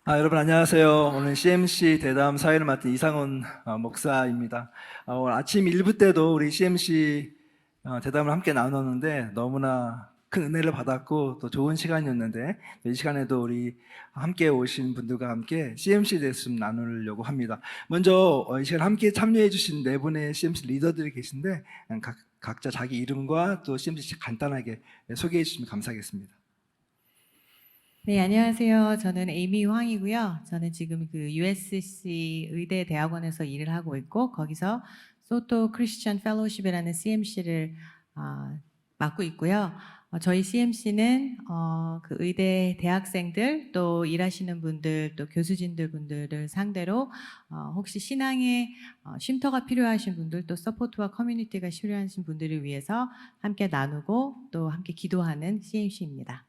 여러분 안녕하세요. 오늘 CMC 대담 사회를 맡은 이상훈 목사입니다. 오늘 아침 1부 때도 우리 CMC 대담을 함께 나눴는데 너무나 큰 은혜를 받았고 또 좋은 시간이었는데 이 시간에도 우리 함께 오신 분들과 함께 CMC에 대해서 좀 나누려고 합니다. 먼저 이 시간 함께 참여해 주신 네 분의 CMC 리더들이 계신데 각자 자기 이름과 또 CMC 간단하게 소개해 주시면 감사하겠습니다. 네, 안녕하세요. 저는 에이미 황이고요. 저는 지금 그 USC 의대 대학원에서 일을 하고 있고 거기서 소토 크리스천 펠로우십이라는 CMC를 맡고 있고요. 저희 CMC는 그 의대 대학생들 또 일하시는 분들 또 교수진들 분들을 상대로 혹시 신앙에 쉼터가 필요하신 분들 또 서포트와 커뮤니티가 필요하신 분들을 위해서 함께 나누고 또 함께 기도하는 CMC입니다.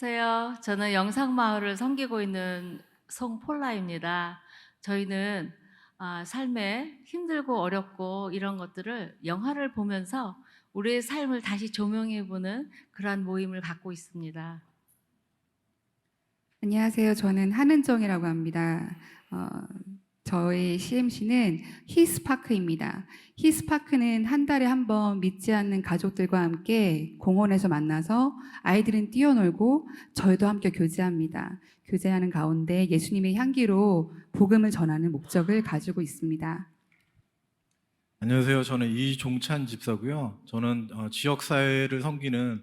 안녕하세요. 저는 영상마을을 섬기고 있는 송폴라입니다. 저희는 삶에 힘들고 어렵고 이런 것들을 영화를 보면서 우리의 삶을 다시 조명해보는 그러한 모임을 갖고 있습니다. 안녕하세요. 저는 한은정이라고 합니다. 저희 CMC는 히스파크입니다. 히스파크는 한 달에 한 번 믿지 않는 가족들과 함께 공원에서 만나서 아이들은 뛰어놀고 저희도 함께 교제합니다. 교제하는 가운데 예수님의 향기로 복음을 전하는 목적을 가지고 있습니다. 안녕하세요. 저는 이종찬 집사고요. 저는 지역사회를 섬기는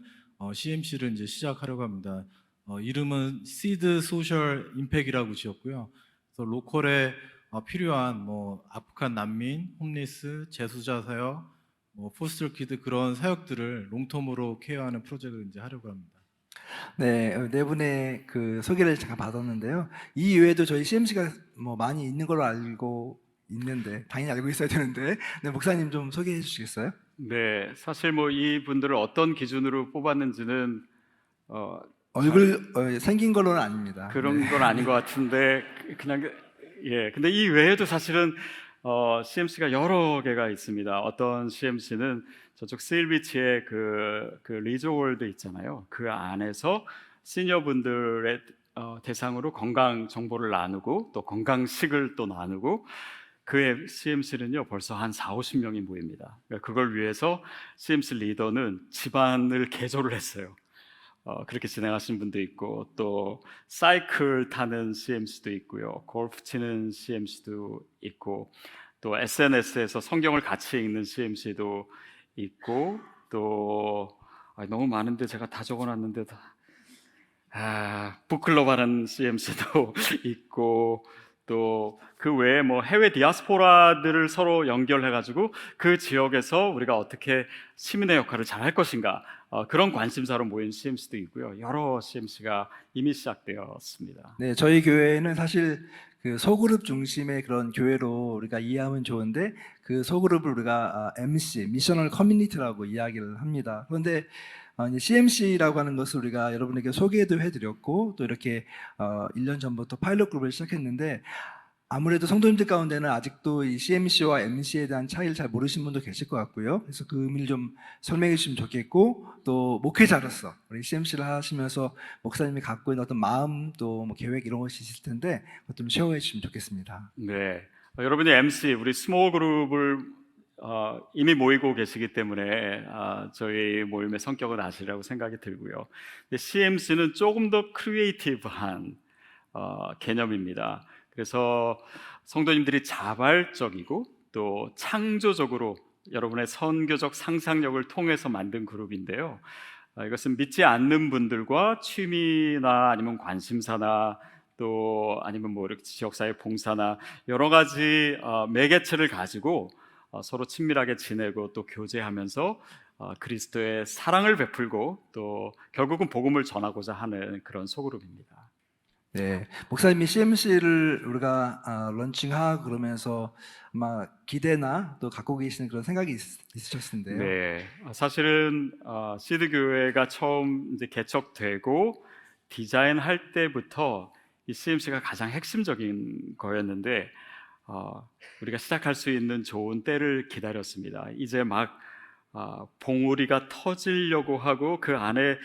CMC를 이제 시작하려고 합니다. 이름은 시드 소셜 임팩이라고 지었고요. 그래서 로컬에 필요한 아프간 난민, 홈리스, 재수자 사역, 포스터 키드 그런 사역들을 롱텀으로 케어하는 프로젝트를 이제 하려고 합니다. 네 분의 그 소개를 잠깐 받았는데요. 이 이외에도 저희 CMC가 많이 있는 걸로 알고 있는데 당연히 알고 있어야 되는데 목사님 좀 소개해 주시겠어요? 네, 사실 이분들을 어떤 기준으로 뽑았는지는 얼굴 생긴 걸로는 아닙니다. 그런 건 아닌 것 같은데 그냥 근데 이 외에도 사실은 CMC가 여러 개가 있습니다. 어떤 CMC는 저쪽 세일비치에 그 리조월드 있잖아요. 그 안에서 시니어분들의 대상으로 건강 정보를 나누고 또 건강식을 또 나누고 그의 CMC는요 벌써 한 40-50명이 모입니다. 그러니까 그걸 위해서 CMC 리더는 집안을 개조를 했어요. 그렇게 진행하시는 분도 있고 또 사이클 타는 CMC도 있고요, 골프 치는 CMC도 있고 또 SNS에서 성경을 같이 읽는 CMC도 있고 또 너무 많은데 제가 다 적어놨는데 북클럽 하는 CMC도 있고 또 그 외에 해외 디아스포라들을 서로 연결해가지고 그 지역에서 우리가 어떻게 시민의 역할을 잘 할 것인가 그런 관심사로 모인 CMC도 있고요. 여러 CMC가 이미 시작되었습니다. 네, 저희 교회는 사실 그 소그룹 중심의 그런 교회로 우리가 이해하면 좋은데 그 소그룹을 우리가 MC, 미셔널 커뮤니티라고 이야기를 합니다. 그런데 이제 CMC라고 하는 것을 우리가 여러분에게 소개도 해드렸고 또 이렇게 1년 전부터 파일럿 그룹을 시작했는데 아무래도 성도님들 가운데는 아직도 이 CMC와 MC에 대한 차이를 잘 모르시는 분도 계실 것 같고요. 그래서 그 의미를 좀 설명해 주시면 좋겠고 또 목회자로서 우리 CMC를 하시면서 목사님이 갖고 있는 어떤 마음 또 계획 이런 것이 있을 텐데 그것 좀 쉐어해 주시면 좋겠습니다. 네, 여러분이 MC 우리 스몰 그룹을 이미 모이고 계시기 때문에 저희 모임의 성격을 아시리라고 생각이 들고요. CMC는 조금 더 크리에이티브한 개념입니다. 그래서 성도님들이 자발적이고 또 창조적으로 여러분의 선교적 상상력을 통해서 만든 그룹인데요. 이것은 믿지 않는 분들과 취미나 아니면 관심사나 또 아니면 이렇게 지역사회 봉사나 여러 가지 매개체를 가지고 서로 친밀하게 지내고 또 교제하면서 그리스도의 사랑을 베풀고 또 결국은 복음을 전하고자 하는 그런 소그룹입니다. 네, 목사님이 CMC를 우리가 런칭하고 그러면서 아마 기대나 또 갖고 계시는 그런 생각이 있으셨을 텐데요. 네, 사실은 시드 교회가 처음 이제 개척되고 디자인할 때부터 이 CMC가 가장 핵심적인 거였는데 우리가 시작할 수 있는 좋은 때를 기다렸습니다. 이제 막 봉우리가 터지려고 하고 그 안에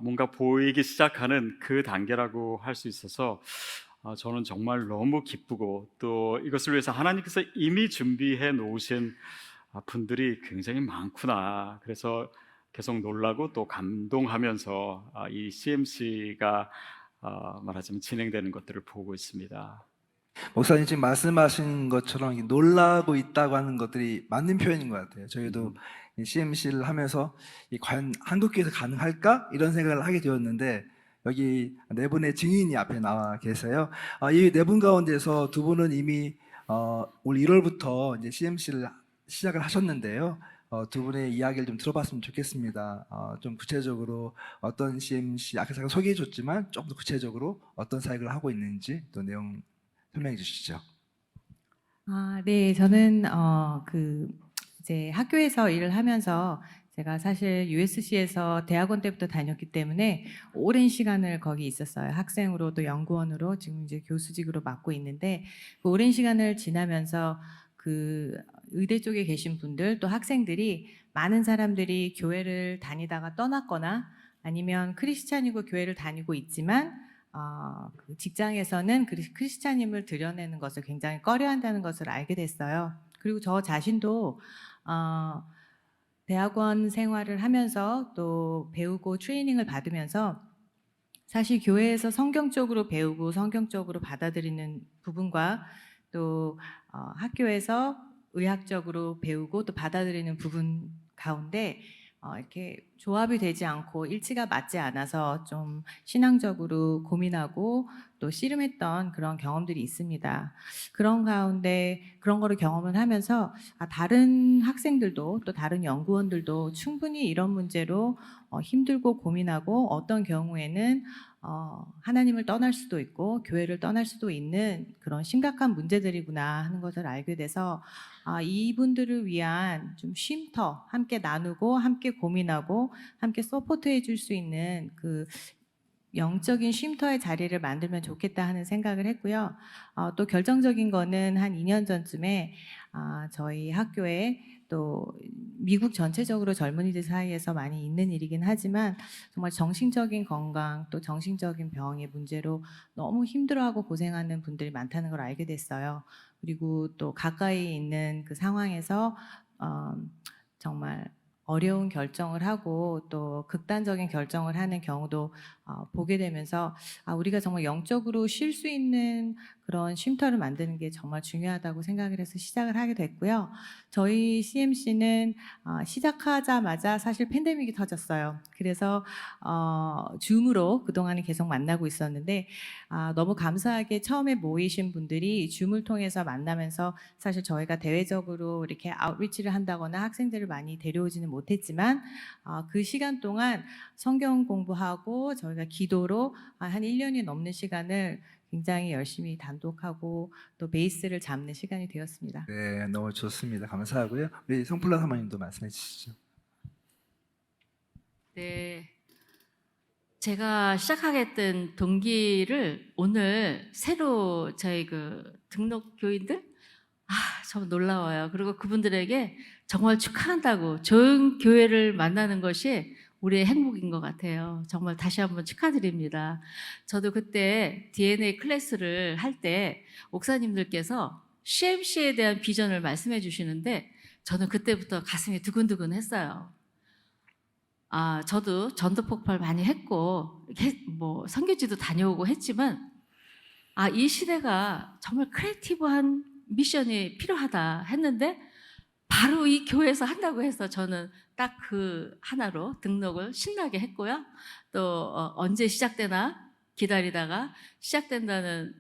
뭔가 보이기 시작하는 그 단계라고 할 수 있어서 저는 정말 너무 기쁘고 또 이것을 위해서 하나님께서 이미 준비해 놓으신 분들이 굉장히 많구나. 그래서 계속 놀라고 또 감동하면서 이 CMC가 말하자면 진행되는 것들을 보고 있습니다. 목사님 지금 말씀하신 것처럼 이 놀라고 있다고 하는 것들이 맞는 표현인 것 같아요. 저희도 이 CMC를 하면서 과연 한국교회에서 가능할까? 이런 생각을 하게 되었는데 여기 네 분의 증인이 앞에 나와 계세요. 이 네 분 가운데서 두 분은 이미 올 1월부터 이제 CMC를 시작을 하셨는데요. 두 분의 이야기를 좀 들어봤으면 좋겠습니다. 좀 구체적으로 어떤 CMC, 아까 제가 소개해 줬지만 조금 더 구체적으로 어떤 사역을 하고 있는지 또 내용 설명해 주시죠. 네, 저는 이제 학교에서 일을 하면서 제가 사실 USC에서 대학원 때부터 다녔기 때문에 오랜 시간을 거기 있었어요. 학생으로 또 연구원으로 지금 이제 교수직으로 맡고 있는데 그 오랜 시간을 지나면서 그 의대 쪽에 계신 분들 또 학생들이 많은 사람들이 교회를 다니다가 떠났거나 아니면 크리스찬이고 교회를 다니고 있지만 그 직장에서는 크리스찬임을 드러내는 것을 굉장히 꺼려한다는 것을 알게 됐어요. 그리고 저 자신도 대학원 생활을 하면서 또 배우고 트레이닝을 받으면서 사실 교회에서 성경적으로 배우고 성경적으로 받아들이는 부분과 또 학교에서 의학적으로 배우고 또 받아들이는 부분 가운데 이렇게 조합이 되지 않고 일치가 맞지 않아서 좀 신앙적으로 고민하고 또 씨름했던 그런 경험들이 있습니다. 그런 가운데 그런 거를 경험을 하면서 다른 학생들도 또 다른 연구원들도 충분히 이런 문제로 힘들고 고민하고 어떤 경우에는 하나님을 떠날 수도 있고 교회를 떠날 수도 있는 그런 심각한 문제들이구나 하는 것을 알게 돼서 이분들을 위한 좀 쉼터 함께 나누고 함께 고민하고 함께 서포트해 줄 수 있는 그 영적인 쉼터의 자리를 만들면 좋겠다 하는 생각을 했고요. 또 결정적인 거는 한 2년 전쯤에 저희 학교에 또 미국 전체적으로 젊은이들 사이에서 많이 있는 일이긴 하지만 정말 정신적인 건강 또 정신적인 병의 문제로 너무 힘들어하고 고생하는 분들이 많다는 걸 알게 됐어요. 그리고 또 가까이 있는 그 상황에서 정말 어려운 결정을 하고 또 극단적인 결정을 하는 경우도 보게 되면서 우리가 정말 영적으로 쉴 수 있는 그런 쉼터를 만드는 게 정말 중요하다고 생각을 해서 시작을 하게 됐고요. 저희 CMC는 시작하자마자 사실 팬데믹이 터졌어요. 그래서 줌으로 그동안은 계속 만나고 있었는데 너무 감사하게 처음에 모이신 분들이 줌을 통해서 만나면서 사실 저희가 대외적으로 이렇게 아웃리치를 한다거나 학생들을 많이 데려오지는 못했지만 그 시간 동안 성경 공부하고 저희가 기도로 한 1년이 넘는 시간을 굉장히 열심히 단독하고 또 베이스를 잡는 시간이 되었습니다. 네, 너무 좋습니다. 감사하고요. 우리 성플라 사모님도 말씀해 주시죠. 네, 제가 시작하게 된 동기를 오늘 새로 저희 그 등록 교인들 정말 놀라워요. 그리고 그분들에게 정말 축하한다고 좋은 교회를 만나는 것이 우리의 행복인 것 같아요. 정말 다시 한번 축하드립니다. 저도 그때 DNA 클래스를 할 때 목사님들께서 CMC에 대한 비전을 말씀해 주시는데 저는 그때부터 가슴이 두근두근 했어요. 저도 전도 폭발 많이 했고 뭐 선교지도 다녀오고 했지만 이 시대가 정말 크리에이티브한 미션이 필요하다 했는데 바로 이 교회에서 한다고 해서 저는 딱 그 하나로 등록을 신나게 했고요. 또 언제 시작되나 기다리다가 시작된다는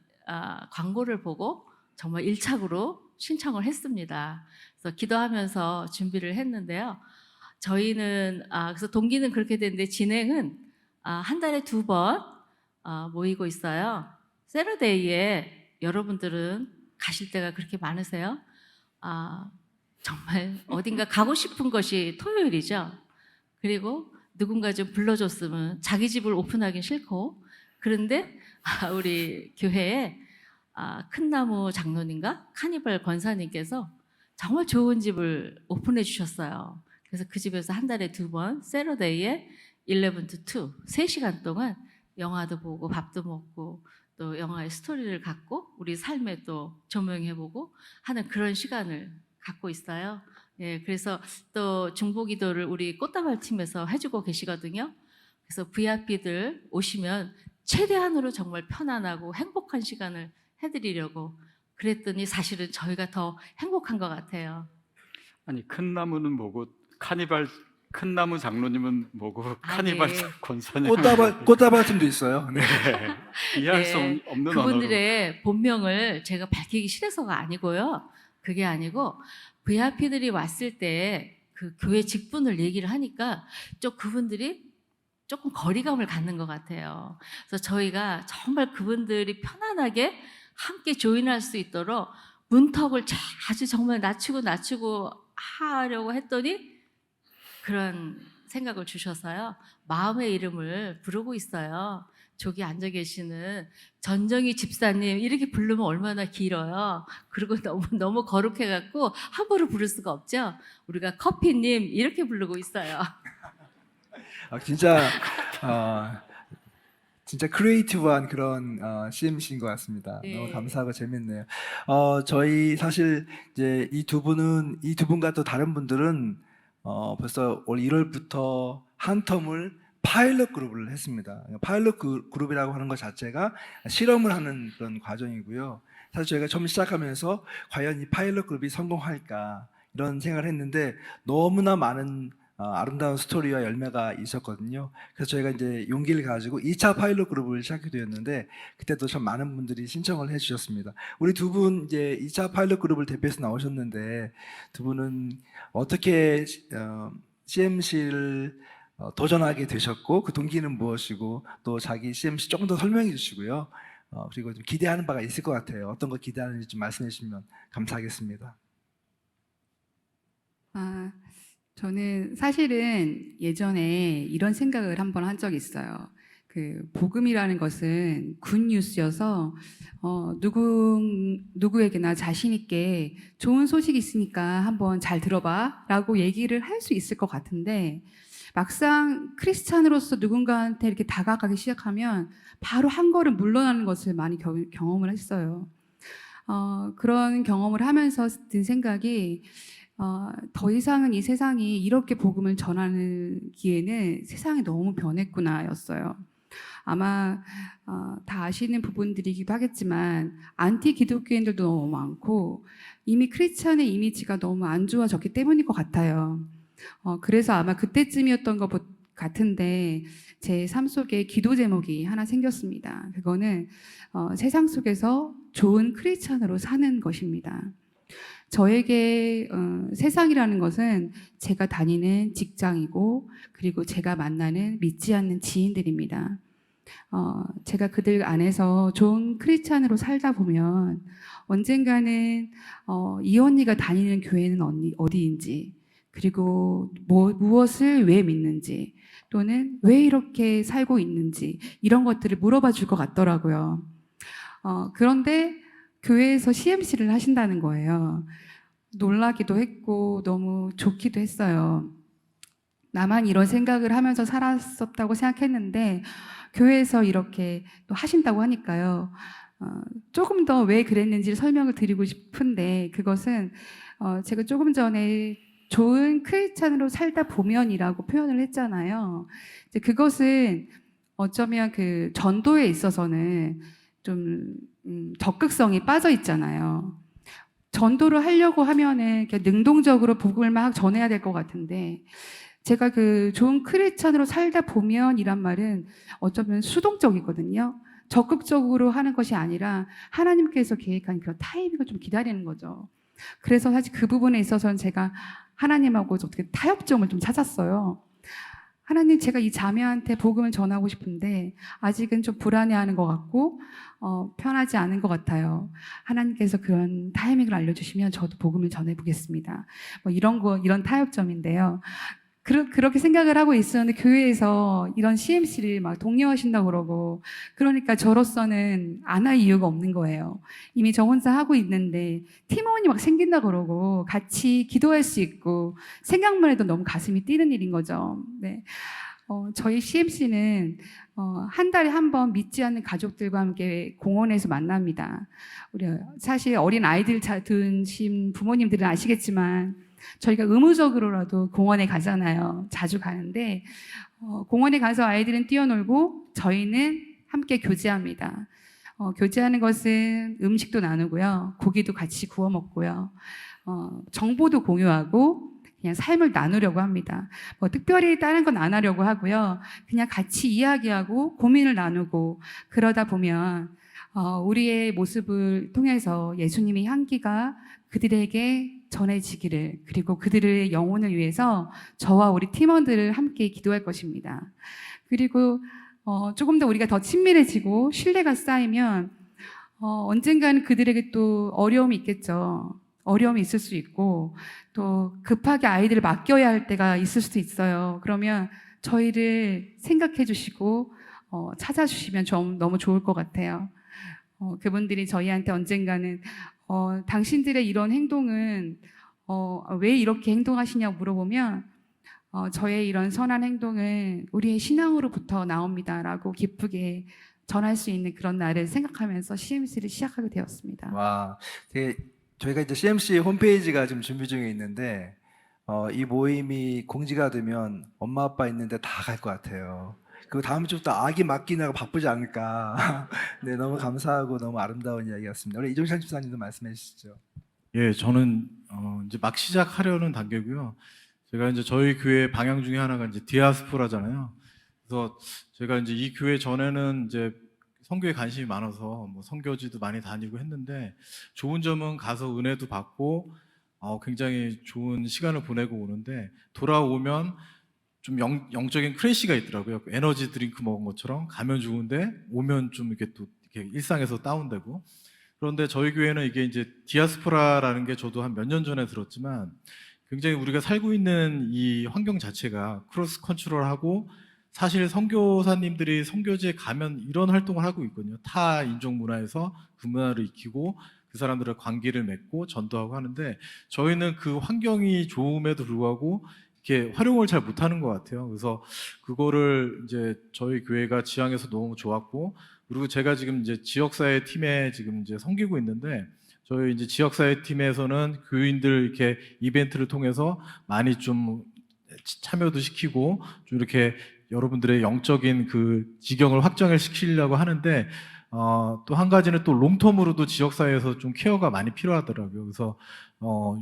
광고를 보고 정말 일착으로 신청을 했습니다. 그래서 기도하면서 준비를 했는데요. 저희는 그래서 동기는 그렇게 됐는데 진행은 한 달에 2번 모이고 있어요. 세러데이에 여러분들은 가실 때가 그렇게 많으세요? 정말 어딘가 가고 싶은 것이 토요일이죠. 그리고 누군가 좀 불러줬으면 자기 집을 오픈하긴 싫고 그런데 우리 교회에 큰나무 장로님과 카니발 권사님께서 정말 좋은 집을 오픈해 주셨어요. 그래서 그 집에서 한 달에 2번 세러데이에 11 to 2, 3시간 동안 영화도 보고 밥도 먹고 또 영화의 스토리를 갖고 우리 삶에 또 조명해보고 하는 그런 시간을 갖고 있어요. 예, 그래서 또 중보기도를 우리 꽃다발 팀에서 해주고 계시거든요. 그래서 VIP들 오시면 최대한으로 정말 편안하고 행복한 시간을 해드리려고 그랬더니 사실은 저희가 더 행복한 것 같아요. 아니 큰 나무는 뭐고 카니발 큰 나무 장로님은 뭐고 카니발 네. 권사님 꽃다발팀도 있어요. 네. 이해할 네, 수 없는 그분들의 본명을 제가 밝히기 싫어서가 아니고요. 그게 아니고 VIP들이 왔을 때 그 교회 직분을 얘기를 하니까 좀 그분들이 조금 거리감을 갖는 것 같아요. 그래서 저희가 정말 그분들이 편안하게 함께 조인할 수 있도록 문턱을 아주 정말 낮추고 하려고 했더니 그런 생각을 주셔서요. 마음의 이름을 부르고 있어요. 저기 앉아 계시는 전정희 집사님 이렇게 부르면 얼마나 길어요. 그리고 너무 거룩해갖고 함부로 부를 수가 없죠. 우리가 커피님 이렇게 부르고 있어요. 진짜 크리에이티브한 그런 CMC인 것 같습니다. 네. 너무 감사하고 재밌네요. 저희 사실 이제 이 두 분과 또 다른 분들은 벌써 올 1월부터 한 텀을 파일럿 그룹을 했습니다. 파일럿 그룹이라고 하는 것 자체가 실험을 하는 그런 과정이고요. 사실 저희가 처음 시작하면서 과연 이 파일럿 그룹이 성공할까 이런 생각을 했는데 너무나 많은 아름다운 스토리와 열매가 있었거든요. 그래서 저희가 이제 용기를 가지고 2차 파일럿 그룹을 시작하게 되었는데 그때도 참 많은 분들이 신청을 해주셨습니다. 우리 두 분 이제 2차 파일럿 그룹을 대표해서 나오셨는데 두 분은 어떻게 CMC를 도전하게 되셨고 그 동기는 무엇이고 또 자기 CMC 조금 더 설명해 주시고요. 그리고 좀 기대하는 바가 있을 것 같아요. 어떤 거 기대하는지 좀 말씀해 주시면 감사하겠습니다. 저는 사실은 예전에 이런 생각을 한번 한 적이 있어요. 그 복음이라는 것은 굿뉴스여서 누구에게나 자신 있게 좋은 소식이 있으니까 한번 잘 들어봐라고 얘기를 할 수 있을 것 같은데 막상 크리스찬으로서 누군가한테 이렇게 다가가기 시작하면 바로 한 걸음 물러나는 것을 많이 경험을 했어요. 그런 경험을 하면서 든 생각이 더 이상은 이 세상이 이렇게 복음을 전하는 기회는 세상이 너무 변했구나였어요. 아마 다 아시는 부분들이기도 하겠지만 안티 기독교인들도 너무 많고 이미 크리스찬의 이미지가 너무 안 좋아졌기 때문일 것 같아요. 그래서 아마 그때쯤이었던 것 같은데 제 삶 속에 기도 제목이 하나 생겼습니다. 그거는 세상 속에서 좋은 크리스찬으로 사는 것입니다. 저에게 세상이라는 것은 제가 다니는 직장이고 그리고 제가 만나는 믿지 않는 지인들입니다. 제가 그들 안에서 좋은 크리스찬으로 살다 보면 언젠가는 이 언니가 다니는 교회는 어디인지 그리고 무엇을 왜 믿는지 또는 왜 이렇게 살고 있는지 이런 것들을 물어봐 줄 것 같더라고요. 그런데 교회에서 CMC를 하신다는 거예요. 놀라기도 했고 너무 좋기도 했어요. 나만 이런 생각을 하면서 살았었다고 생각했는데 교회에서 이렇게 또 하신다고 하니까요. 조금 더 왜 그랬는지를 설명을 드리고 싶은데 그것은 제가 조금 전에 좋은 크리스찬으로 살다 보면이라고 표현을 했잖아요. 이제 그것은 어쩌면 그 전도에 있어서는 좀 적극성이 빠져 있잖아요. 전도를 하려고 하면은 그냥 능동적으로 복음을 막 전해야 될 것 같은데 제가 그 좋은 크리스찬으로 살다 보면이란 말은 어쩌면 수동적이거든요. 적극적으로 하는 것이 아니라 하나님께서 계획한 그런 타이밍을 좀 기다리는 거죠. 그래서 사실 그 부분에 있어서는 제가 하나님하고 어떻게 타협점을 좀 찾았어요. 하나님, 제가 이 자매한테 복음을 전하고 싶은데 아직은 좀 불안해하는 것 같고 편하지 않은 것 같아요. 하나님께서 그런 타이밍을 알려주시면 저도 복음을 전해보겠습니다. 뭐 이런 타협점인데요. 그렇게 생각을 하고 있었는데 교회에서 이런 CMC를 막 독려하신다고 그러고 그러니까 저로서는 안 할 이유가 없는 거예요. 이미 저 혼자 하고 있는데 팀원이 막 생긴다고 그러고 같이 기도할 수 있고 생각만 해도 너무 가슴이 뛰는 일인 거죠. 네. 저희 CMC는 한 달에 한 번 믿지 않는 가족들과 함께 공원에서 만납니다. 우리 사실 어린 아이들 두신 부모님들은 아시겠지만 저희가 의무적으로라도 공원에 가잖아요. 자주 가는데 공원에 가서 아이들은 뛰어놀고 저희는 함께 교제합니다. 교제하는 것은 음식도 나누고요. 고기도 같이 구워 먹고요. 정보도 공유하고 그냥 삶을 나누려고 합니다. 뭐 특별히 다른 건 안 하려고 하고요. 그냥 같이 이야기하고 고민을 나누고 그러다 보면 우리의 모습을 통해서 예수님의 향기가 그들에게 전해지기를 그리고 그들의 영혼을 위해서 저와 우리 팀원들을 함께 기도할 것입니다. 그리고 조금 더 우리가 더 친밀해지고 신뢰가 쌓이면 언젠가는 그들에게 또 어려움이 있겠죠. 어려움이 있을 수 있고 또 급하게 아이들을 맡겨야 할 때가 있을 수도 있어요. 그러면 저희를 생각해 주시고 찾아주시면 좀 너무 좋을 것 같아요. 그분들이 저희한테 언젠가는 당신들의 이런 행동은 왜 이렇게 행동하시냐고 물어보면 저의 이런 선한 행동은 우리의 신앙으로부터 나옵니다라고 기쁘게 전할 수 있는 그런 날을 생각하면서 CMC를 시작하게 되었습니다. 와, 저희가 이제 CMC 홈페이지가 지금 준비 중에 있는데 이 모임이 공지가 되면 엄마 아빠 있는데 다 갈 것 같아요. 그 다음 주부터 아기 맡기느라고 바쁘지 않을까. 네, 너무 감사하고 너무 아름다운 이야기였습니다. 우리 이종찬 집사님도 말씀해 주시죠. 예, 저는 이제 막 시작하려는 단계고요. 제가 이제 저희 교회 방향 중에 하나가 이제 디아스포라잖아요. 그래서 제가 이제 이 교회 전에는 이제 선교에 관심이 많아서 뭐 선교지도 많이 다니고 했는데 좋은 점은 가서 은혜도 받고 굉장히 좋은 시간을 보내고 오는데 돌아오면 좀 영적인 크래시가 있더라고요. 에너지 드링크 먹은 것처럼 가면 좋은데 오면 좀 이렇게 또 이렇게 일상에서 다운되고. 그런데 저희 교회는 이게 이제 디아스포라라는 게 저도 한 몇 년 전에 들었지만 굉장히 우리가 살고 있는 이 환경 자체가 크로스 컨트롤하고 사실 선교사님들이 선교지에 가면 이런 활동을 하고 있거든요. 타 인종 문화에서 그 문화를 익히고 그 사람들의 관계를 맺고 전도하고 하는데 저희는 그 환경이 좋음에도 불구하고 이렇게 활용을 잘 못하는 것 같아요. 그래서 그거를 이제 저희 교회가 지향해서 너무 좋았고 그리고 제가 지금 이제 지역사회 팀에 지금 이제 섬기고 있는데 저희 이제 지역사회 팀에서는 교인들 이렇게 이벤트를 통해서 많이 좀 참여도 시키고 좀 이렇게 여러분들의 영적인 그 지경을 확장을 시키려고 하는데 또 한 가지는 또 롱텀으로도 지역사회에서 좀 케어가 많이 필요하더라고요. 그래서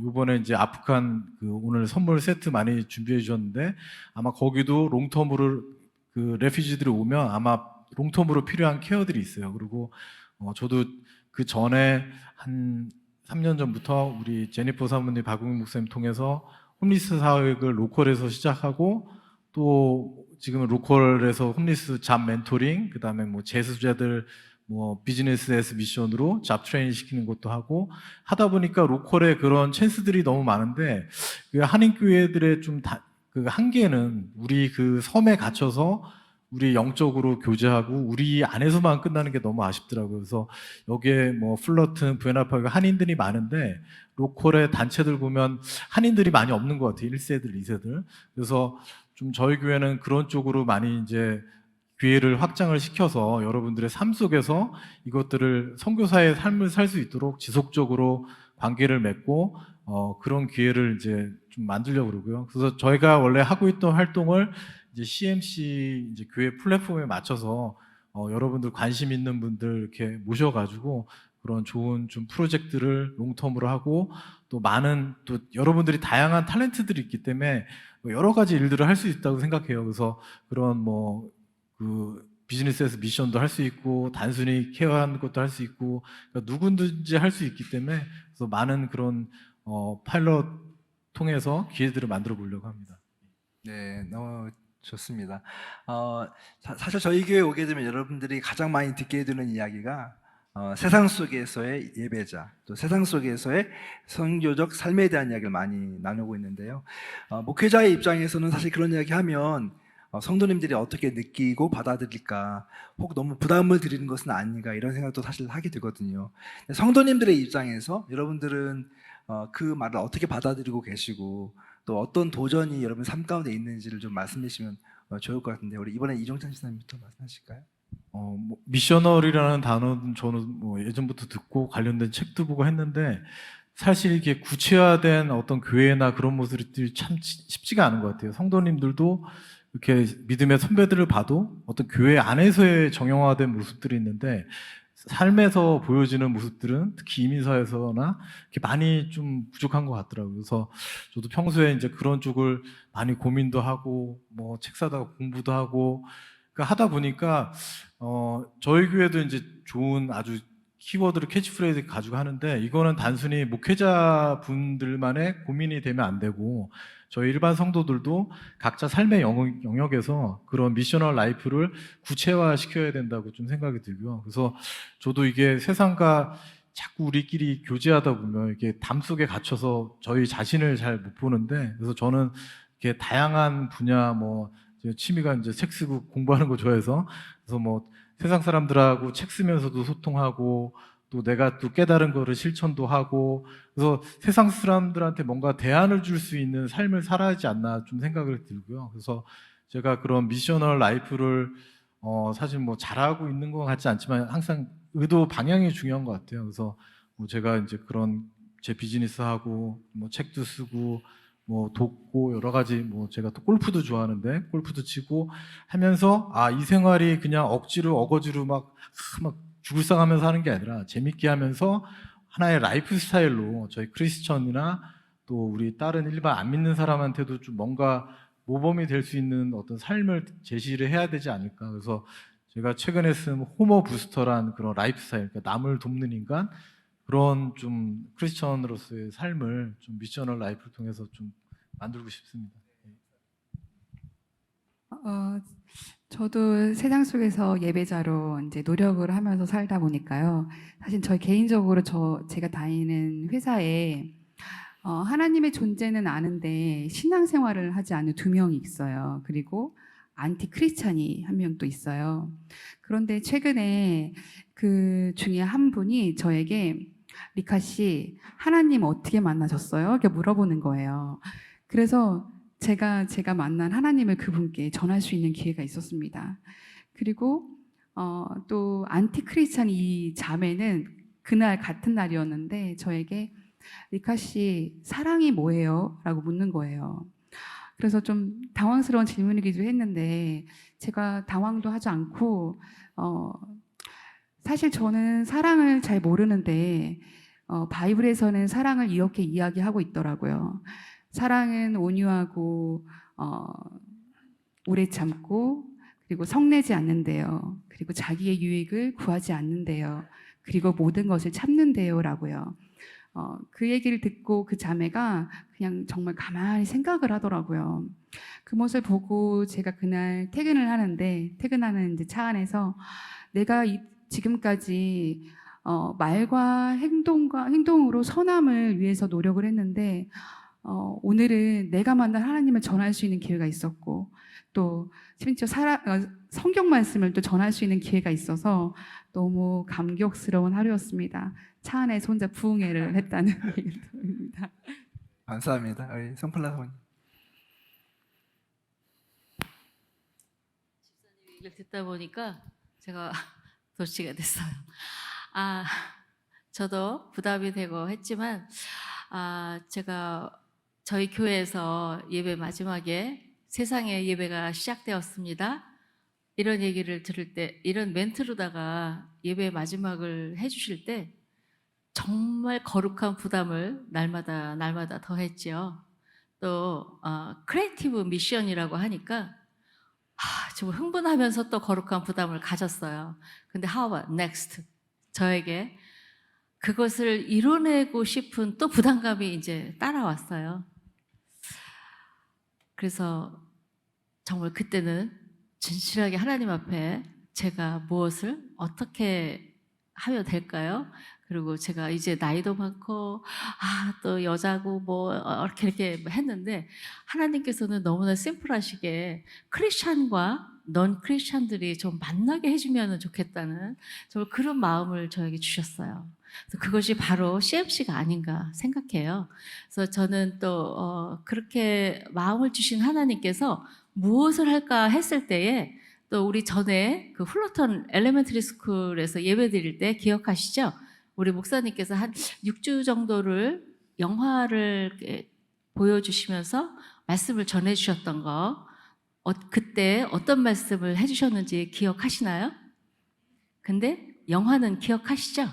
이번에 이제 아프간 그 오늘 선물 세트 많이 준비해 주셨는데 아마 거기도 롱텀으로 그 레퓨지들이 오면 아마 롱텀으로 필요한 케어들이 있어요. 그리고 저도 그 전에 한 3년 전부터 우리 제니퍼 사모님, 박웅민 목사님 통해서 홈리스 사역을 로컬에서 시작하고 또 지금은 로컬에서 홈리스 잡 멘토링, 그 다음에 뭐 재수자들 뭐 비즈니스에서 미션으로 잡 트레이닝 시키는 것도 하고 하다 보니까 로컬에 그런 찬스들이 너무 많은데 그 한인교회들의 좀 그 한계는 우리 그 섬에 갇혀서 우리 영적으로 교제하고 우리 안에서만 끝나는 게 너무 아쉽더라고요. 그래서 여기에 뭐 플러튼, 부에나파가 한인들이 많은데 로컬의 단체들 보면 한인들이 많이 없는 것 같아요. 1세들, 2세들. 그래서 좀 저희 교회는 그런 쪽으로 많이 이제 기회를 확장을 시켜서 여러분들의 삶 속에서 이것들을 선교사의 삶을 살 수 있도록 지속적으로 관계를 맺고 그런 기회를 이제 좀 만들려고 그러고요. 그래서 저희가 원래 하고 있던 활동을 이제 CMC 이제 교회 플랫폼에 맞춰서 여러분들 관심 있는 분들 이렇게 모셔가지고 그런 좋은 좀 프로젝트를 롱텀으로 하고 또 많은 또 여러분들이 다양한 탤런트들이 있기 때문에 여러 가지 일들을 할 수 있다고 생각해요. 그래서 그런 뭐 그 비즈니스에서 미션도 할 수 있고 단순히 케어하는 것도 할 수 있고 그러니까 누구든지 할 수 있기 때문에 그래서 많은 그런 파일럿 통해서 기회들을 만들어 보려고 합니다. 네, 너무 좋습니다. 사실 저희 교회 오게 되면 여러분들이 가장 많이 듣게 되는 이야기가 세상 속에서의 예배자, 또 세상 속에서의 선교적 삶에 대한 이야기를 많이 나누고 있는데요. 목회자의 입장에서는 사실 그런 이야기하면 성도님들이 어떻게 느끼고 받아들일까, 혹 너무 부담을 드리는 것은 아닌가 이런 생각도 사실 하게 되거든요. 성도님들의 입장에서 여러분들은 그 말을 어떻게 받아들이고 계시고 또 어떤 도전이 여러분 삶 가운데 있는지를 좀 말씀해 주시면 좋을 것 같은데, 우리 이번에 이종찬 지사님부터 말씀하실까요? 뭐 미셔널이라는 단어는 저는 뭐 예전부터 듣고 관련된 책도 보고 했는데 사실 이게 구체화된 어떤 교회나 그런 모습들이 참 쉽지가 않은 것 같아요. 성도님들도 이렇게 믿음의 선배들을 봐도 어떤 교회 안에서의 정형화된 모습들이 있는데 삶에서 보여지는 모습들은 특히 이민사에서나 이렇게 많이 좀 부족한 것 같더라고요. 그래서 저도 평소에 이제 그런 쪽을 많이 고민도 하고 뭐 책 사다가 공부도 하고 그러니까 하다 보니까 저희 교회도 이제 좋은 아주 키워드를 캐치프레이즈 가지고 하는데 이거는 단순히 목회자 분들만의 고민이 되면 안 되고 저희 일반 성도들도 각자 삶의 영역에서 그런 미셔널 라이프를 구체화 시켜야 된다고 좀 생각이 들고요. 그래서 저도 이게 세상과 자꾸 우리끼리 교제하다 보면 이게 담 속에 갇혀서 저희 자신을 잘 못 보는데, 그래서 저는 이렇게 다양한 분야 뭐 제 취미가 이제 책 쓰고 공부하는 거 좋아해서 그래서 뭐 세상 사람들하고 책 쓰면서도 소통하고 또 내가 또 깨달은 거를 실천도 하고 그래서 세상 사람들한테 뭔가 대안을 줄 수 있는 삶을 살아야 하지 않나 좀 생각을 들고요. 그래서 제가 그런 미셔널 라이프를 사실 뭐 잘하고 있는 것 같지 않지만 항상 의도 방향이 중요한 것 같아요. 그래서 뭐 제가 이제 그런 제 비즈니스 하고 뭐 책도 쓰고 뭐 돕고 여러 가지 뭐 제가 또 골프도 좋아하는데 골프도 치고 하면서 이 생활이 그냥 억지로 어거지로 막 죽을 상하면서 하는 게 아니라 재밌게 하면서 하나의 라이프 스타일로 저희 크리스천이나 또 우리 다른 일반 안 믿는 사람한테도 좀 뭔가 모범이 될 수 있는 어떤 삶을 제시를 해야 되지 않을까. 그래서 제가 최근에 쓴 호모 부스터란 그런 라이프 스타일, 그러니까 남을 돕는 인간 그런 좀 크리스천으로서의 삶을 좀 미셔널 라이프를 통해서 좀 만들고 싶습니다. 어, 저도 세상 속에서 예배자로 이제 노력을 하면서 살다 보니까요. 사실 저희 개인적으로 제가 다니는 회사에 하나님의 존재는 아는데 신앙생활을 하지 않는 두 명이 있어요. 그리고 안티 크리스찬이 한 명 또 있어요. 그런데 최근에 그 중에 한 분이 저에게 리카 씨, 하나님 어떻게 만나셨어요? 이렇게 물어보는 거예요. 그래서 제가 만난 하나님을 그분께 전할 수 있는 기회가 있었습니다. 그리고 또 안티크리스찬 이 자매는 그날 같은 날이었는데 저에게 리카 씨 사랑이 뭐예요? 라고 묻는 거예요. 그래서 좀 당황스러운 질문이기도 했는데 제가 당황도 하지 않고 사실 저는 사랑을 잘 모르는데 바이블에서는 사랑을 이렇게 이야기하고 있더라고요. 사랑은 온유하고 오래 참고 그리고 성내지 않는데요. 그리고 자기의 유익을 구하지 않는데요. 그리고 모든 것을 참는데요라고요. 그 얘기를 듣고 그 자매가 그냥 정말 가만히 생각을 하더라고요. 그 모습을 보고 제가 그날 퇴근을 하는데 퇴근하는 이제 차 안에서 내가 지금까지 말과 행동으로 선함을 위해서 노력을 했는데 오늘은 내가 만난 하나님을 전할 수 있는 기회가 있었고 또 심지어 성경 말씀을 또 전할 수 있는 기회가 있어서 너무 감격스러운 하루였습니다. 차 안에서 혼자 부흥회를 했다는 얘기입니다. 감사합니다. 우리 성플라 사모님. 얘기를 듣다 보니까 제가 도취가 됐어요. 저도 부담이 되고 했지만 제가 저희 교회에서 예배 마지막에 세상의 예배가 시작되었습니다. 이런 얘기를 들을 때 이런 멘트로다가 예배 마지막을 해주실 때 정말 거룩한 부담을 날마다 더했지요. 또 크리에이티브 미션이라고 하니까 좀 흥분하면서 또 거룩한 부담을 가졌어요. 근데 how about next? 저에게 그것을 이뤄내고 싶은 또 부담감이 이제 따라왔어요. 그래서 정말 그때는 진실하게 하나님 앞에 제가 무엇을 어떻게 하면 될까요? 그리고 제가 이제 나이도 많고 또 여자고 뭐 이렇게 했는데 하나님께서는 너무나 심플하시게 크리스찬과 넌 크리스찬들이 좀 만나게 해주면 좋겠다는 정말 그런 마음을 저에게 주셨어요. 그래서 그것이 바로 CMC가 아닌가 생각해요. 그래서 저는 또 그렇게 마음을 주신 하나님께서 무엇을 할까 했을 때에 또 우리 전에 그 훌러턴 엘레멘터리 스쿨에서 예배 드릴 때 기억하시죠? 우리 목사님께서 한 6주 정도를 영화를 이렇게 보여주시면서 말씀을 전해주셨던 거, 그때 어떤 말씀을 해주셨는지 기억하시나요? 근데 영화는 기억하시죠?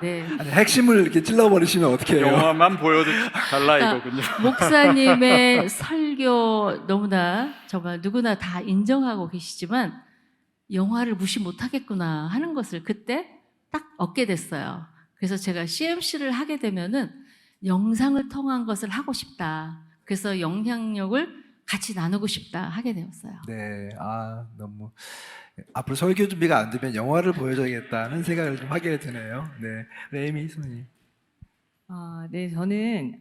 네. 아니, 핵심을 이렇게 찔러버리시면 어떡해요? 영화만 보여도 달라 그러니까 이거군요. 목사님의 설교 너무나 정말 누구나 다 인정하고 계시지만 영화를 무시 못하겠구나 하는 것을 그때 딱 얻게 됐어요. 그래서 제가 CMC를 하게 되면은 영상을 통한 것을 하고 싶다. 그래서 영향력을 같이 나누고 싶다 하게 되었어요. 네, 너무 앞으로 설교 준비가 안 되면 영화를 보여줘야겠다는 생각을 좀 하게 되네요. 네, 에이미 선생님. 네, 저는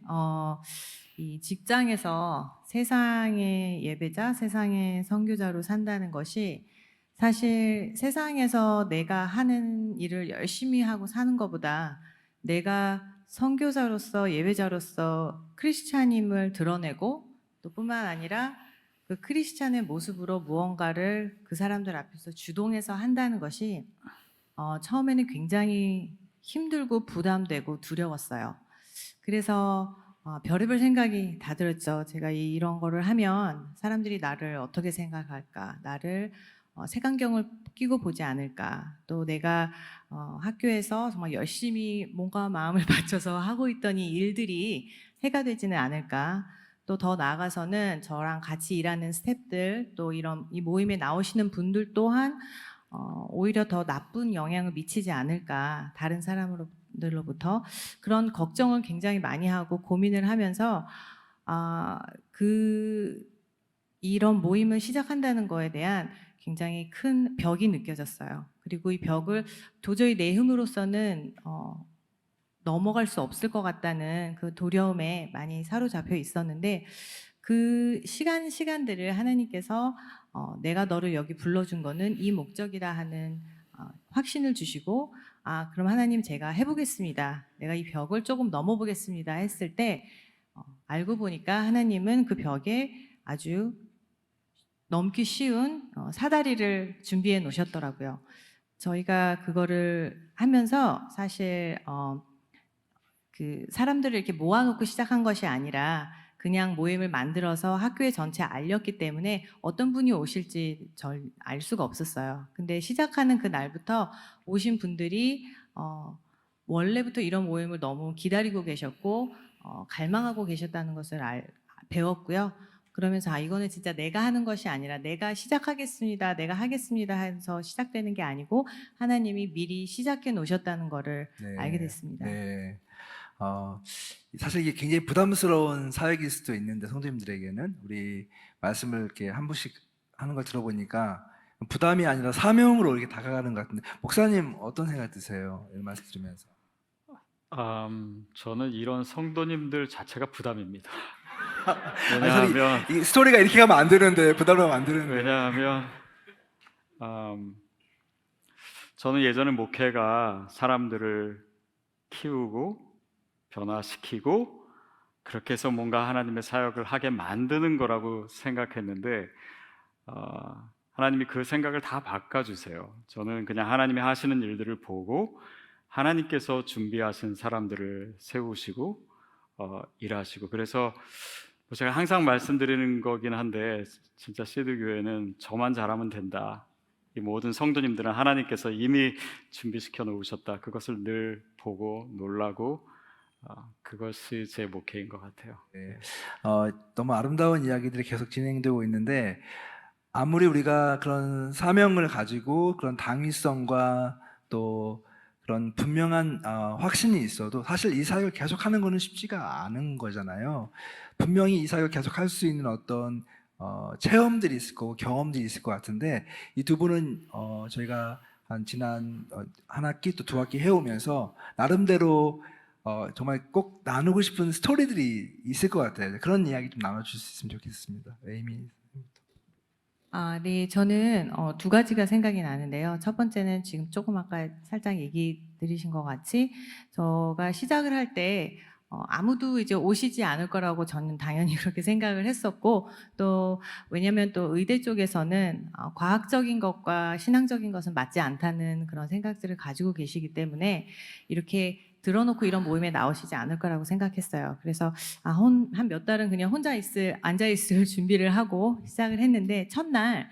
이 직장에서 세상의 예배자, 세상의 선교자로 산다는 것이 사실 세상에서 내가 하는 일을 열심히 하고 사는 것보다 내가 선교사로서 예배자로서 크리스찬임을 드러내고 또 뿐만 아니라 그 크리스찬의 모습으로 무언가를 그 사람들 앞에서 주동해서 한다는 것이 처음에는 굉장히 힘들고 부담되고 두려웠어요. 그래서 별의별 생각이 다 들었죠. 제가 이런 거를 하면 사람들이 나를 어떻게 생각할까? 나를 색안경을 끼고 보지 않을까? 또 내가 학교에서 정말 열심히 몸과 마음을 바쳐서 하고 있던 이 일들이 해가 되지는 않을까? 또 더 나아가서는 저랑 같이 일하는 스태프들 또 이 모임에 나오시는 분들 또한 오히려 더 나쁜 영향을 미치지 않을까? 다른 사람들로부터 그런 걱정을 굉장히 많이 하고 고민을 하면서 이런 모임을 시작한다는 거에 대한 굉장히 큰 벽이 느껴졌어요. 그리고 이 벽을 도저히 내 힘으로서는 넘어갈 수 없을 것 같다는 그 두려움에 많이 사로잡혀 있었는데 그 시간들을 하나님께서 내가 너를 여기 불러준 거는 이 목적이다 하는 확신을 주시고 그럼 하나님 제가 해보겠습니다. 내가 이 벽을 조금 넘어보겠습니다 했을 때 알고 보니까 하나님은 그 벽에 아주 넘기 쉬운 사다리를 준비해 놓으셨더라고요. 저희가 그거를 하면서 사실 그 사람들을 이렇게 모아놓고 시작한 것이 아니라 그냥 모임을 만들어서 학교에 전체 알렸기 때문에 어떤 분이 오실지 알 수가 없었어요. 근데 시작하는 그 날부터 오신 분들이 원래부터 이런 모임을 너무 기다리고 계셨고 갈망하고 계셨다는 것을 배웠고요. 그러면서 이거는 진짜 내가 하는 것이 아니라 내가 시작하겠습니다. 내가 하겠습니다 해서 시작되는 게 아니고 하나님이 미리 시작해 놓으셨다는 거를 알게 됐습니다. 네. 사실 이게 굉장히 부담스러운 사역일 수도 있는데 성도님들에게는 우리 말씀을 이렇게 한 분씩 하는 걸 들어보니까 부담이 아니라 사명으로 이렇게 다가가는 것 같은데 목사님 어떤 생각 드세요? 이 말씀 들으면서. 저는 이런 성도님들 자체가 부담입니다. 사실 왜냐하면 이 스토리가 이렇게 가면 안 되는데 부담하면 안 되는데. 왜냐하면 저는 예전에 목회가 사람들을 키우고 변화시키고 그렇게 해서 뭔가 하나님의 사역을 하게 만드는 거라고 생각했는데 하나님이 그 생각을 다 바꿔주세요. 저는 그냥 하나님이 하시는 일들을 보고 하나님께서 준비하신 사람들을 세우시고 일하시고 그래서 제가 항상 말씀드리는 거긴 한데 진짜 시드교회는 저만 잘하면 된다. 이 모든 성도님들은 하나님께서 이미 준비시켜 놓으셨다. 그것을 늘 보고 놀라고 그것이 제 목회인 것 같아요. 네. 너무 아름다운 이야기들이 계속 진행되고 있는데 아무리 우리가 그런 사명을 가지고 그런 당위성과 또 그런 분명한 확신이 있어도 사실 이 사역을 계속하는 것은 쉽지가 않은 거잖아요. 분명히 이 사역을 계속할 수 있는 어떤 체험들이 있을 거고 경험들이 있을 것 같은데 이 두 분은 저희가 한 지난 한 학기 또 두 학기 해오면서 나름대로 정말 꼭 나누고 싶은 스토리들이 있을 것 같아요. 그런 이야기 좀 나눠줄 수 있으면 좋겠습니다. 에이미. 네, 저는 두 가지가 생각이 나는데요. 첫 번째는 지금 조금 아까 살짝 얘기 드리신 것 같이 제가 시작을 할 때 아무도 이제 오시지 않을 거라고 저는 당연히 그렇게 생각을 했었고, 또 왜냐하면 또 의대 쪽에서는 과학적인 것과 신앙적인 것은 맞지 않다는 그런 생각들을 가지고 계시기 때문에 이렇게 들어놓고 이런 모임에 나오시지 않을 거라고 생각했어요. 그래서 한 몇 달은 그냥 혼자 앉아 있을 준비를 하고 시작을 했는데, 첫날